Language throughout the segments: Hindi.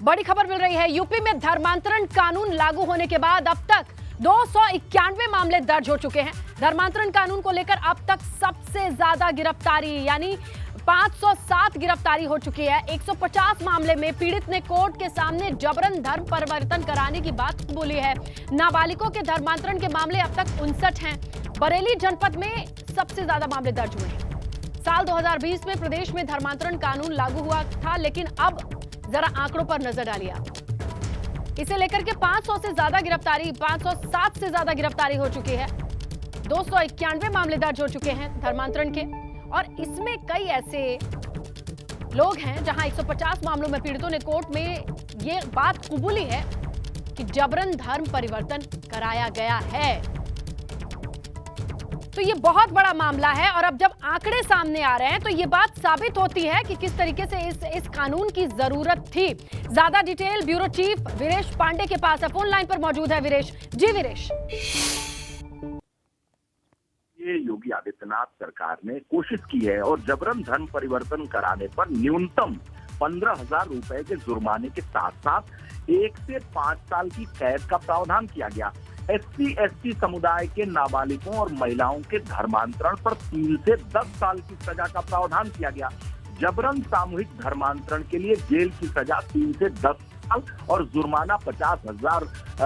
बड़ी खबर मिल रही है। यूपी में धर्मांतरण कानून लागू होने के बाद अब तक 291 मामले दर्ज हो चुके हैं। धर्मांतरण कानून को लेकर अब तक सबसे ज्यादा गिरफ्तारी यानी 507 गिरफ्तारी हो चुकी है। 150 मामले में पीड़ित ने कोर्ट के सामने जबरन धर्म परिवर्तन कराने की बात बोली है। नाबालिगों के धर्मांतरण के मामले अब तक 59 हैं। बरेली जनपद में सबसे ज्यादा मामले दर्ज हुए हैं। साल 2020 में प्रदेश में धर्मांतरण कानून लागू हुआ था, लेकिन अब जरा आंकड़ों पर नजर डालिए। इसे लेकर के 500 से ज्यादा गिरफ्तारी 507 से ज्यादा गिरफ्तारी हो चुकी है। 291 मामले दर्ज हो चुके हैं धर्मांतरण के, और इसमें कई ऐसे लोग हैं जहां 150 मामलों में पीड़ितों ने कोर्ट में ये बात कबूली है कि जबरन धर्म परिवर्तन कराया गया है। तो ये बहुत बड़ा मामला है, और अब जब आंकड़े सामने आ रहे हैं तो ये बात साबित होती है कि किस तरीके से इस कानून की जरूरत थी। ज्यादा detail bureau chief Viresh Pandey के पास है, फोन लाइन पर मौजूद है वीरेश। जी वीरेश। ये योगी आदित्यनाथ सरकार ने कोशिश की है और जबरन धर्म परिवर्तन कराने पर न्यूनतम 15,000 रुपए के जुर्माने के साथ साथ 1 से 5 साल की कैद का प्रावधान किया गया। SC/ST समुदाय के नाबालिगों और महिलाओं के धर्मांतरण पर 3 से 10 साल की सजा का प्रावधान किया गया। जबरन सामूहिक धर्मांतरण के लिए जेल की सजा 3 से 10 साल और जुर्माना 50,000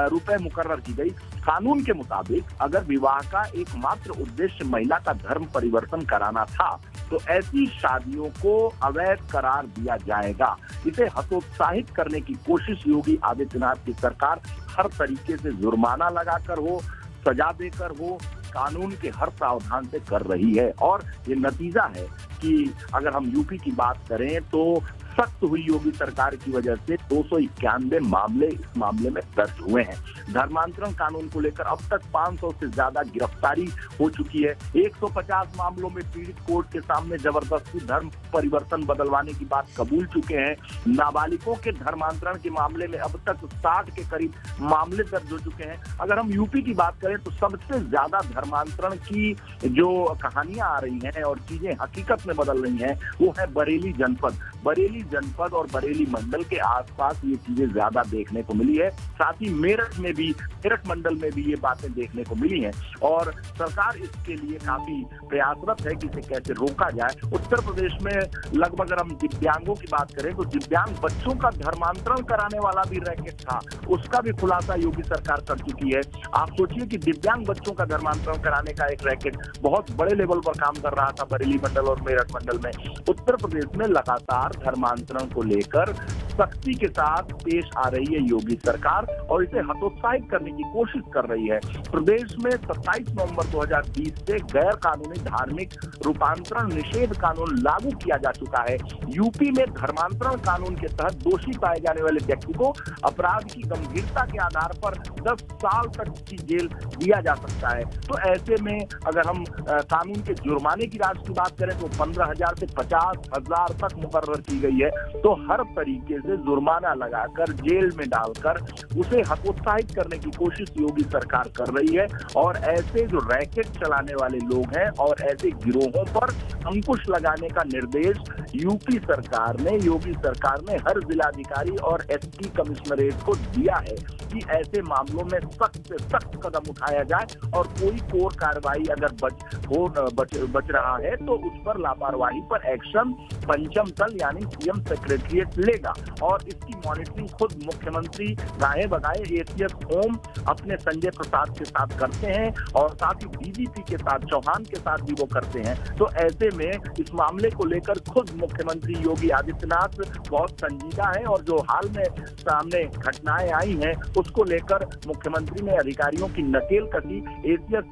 रुपए मुकर्रर की गई। कानून के मुताबिक अगर विवाह का एकमात्र उद्देश्य महिला का धर्म परिवर्तन कराना था तो ऐसी शादियों को अवैध करार दिया जाएगा। इसे हतोत्साहित करने की कोशिश योगी आदित्यनाथ की सरकार हर तरीके से जुर्माना लगाकर हो, सजा देकर हो, कानून के हर प्रावधान से कर रही है। और ये नतीजा है कि अगर हम यूपी की बात करें तो सख्त हुई योगी सरकार की वजह से 291 मामले इस मामले में दर्ज हुए हैं। धर्मांतरण कानून को लेकर अब तक 500 से ज्यादा गिरफ्तारी हो चुकी है। 150 मामलों में पीड़ित कोर्ट के सामने जबरदस्ती धर्म परिवर्तन बदलवाने की बात कबूल चुके हैं। नाबालिगों के धर्मांतरण के मामले में अब तक 60 के करीब मामले दर्ज हो चुके हैं। अगर हम यूपी की बात करें तो सबसे ज्यादा धर्मांतरण की जो कहानियां आ रही हैं और चीजें हकीकत में बदल रही हैं वो है बरेली जनपद। बरेली जनपद और बरेली मंडल के आसपास ये चीजें ज्यादा देखने को मिली है। साथ ही मेरठ मंडल में भी ये बातें देखने को मिली हैं, और सरकार इसके लिए काफी प्रयासरत है कि इसे कैसे रोका जाए। उत्तर प्रदेश में लगभग अगर हम दिव्यांगों की बात करें तो दिव्यांग बच्चों का धर्मांतरण कराने वाला भी रैकेट था, उसका भी खुलासा योगी सरकार कर चुकी है। आप सोचिए कि दिव्यांग बच्चों का धर्मांतरण कराने का एक रैकेट बहुत बड़े लेवल पर काम कर रहा था बरेली मंडल और मेरठ मंडल में। उत्तर प्रदेश में लगातार धर्मांतरण को लेकर सख्ती के साथ पेश आ रही है योगी सरकार और इसे हतोत्साहित करने की कोशिश कर रही है। प्रदेश में 27 नवंबर 2020 से गैर कानूनी धार्मिक रूपांतरण निषेध कानून लागू किया जा चुका है। यूपी में धर्मांतरण कानून के तहत दोषी पाए जाने वाले व्यक्ति को अपराध की गंभीरता के आधार पर 10 साल तक की जेल दिया जा सकता है। तो ऐसे में अगर हम कानून के जुर्माने की राशि की बात करें तो 15,000 से 50,000 तक मुकर्रर की गई है। तो हर तरीके से जुर्माना लगाकर जेल में डालकर उसे हतोत्साहित करने की कोशिश योगी सरकार कर रही है। और ऐसे जो रैकेट चलाने वाले लोग हैं और ऐसे गिरोहों पर अंकुश लगाने का निर्देश योगी सरकार ने हर जिलाधिकारी और SP कमिश्नरेट को दिया है कि ऐसे मामलों में सख्त से सख्त कदम उठाया जाए और कोई कोर कार्रवाई अगर बच रहा है तो उस पर लापरवाही पर एक्शन पंचम तल यानी CM सेक्रेटरिएट लेगा। और इसकी मॉनिटरिंग खुद मुख्यमंत्री गाए बगाए ACS होम अपने संजय प्रसाद के साथ करते हैं और साथ ही DGP के साथ चौहान के साथ भी वो करते हैं। तो ऐसे में इस मामले को लेकर खुद मुख्यमंत्री योगी आदित्यनाथ बहुत संजीदा है और जो हाल में सामने घटनाएं आई हैं उसको लेकर मुख्यमंत्री ने अधिकारियों की नकेल कसी। ACS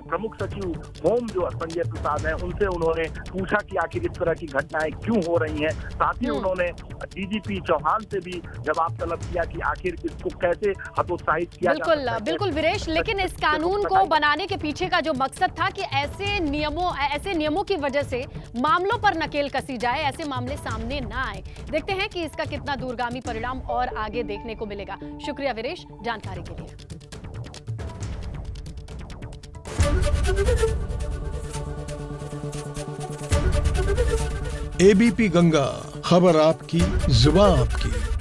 प्रमुख सचिव होम जो संजय प्रसाद हैं उनसे उन्होंने पूछा कि आखिर इस तरह की घटनाएं क्यों हो रही हैं। साथ ही उन्होंने DGP चौहान से भी जवाब तलब किया कि आखिर इसको कैसे हतोत्साहित किया जा सकता है। बिल्कुल वीरेश, लेकिन इस कानून को बनाने के पीछे का जो मकसद था कि ऐसे नियमों की वजह से मामलों पर नकेल कसी जाए, ऐसे मामले सामने ना आए। देखते हैं कि इसका कितना दूरगामी परिणाम और आगे देखने को मिलेगा। शुक्रिया वीरेश जानकारी के लिए। ABP गंगा, खबर आपकी, जुबान आपकी।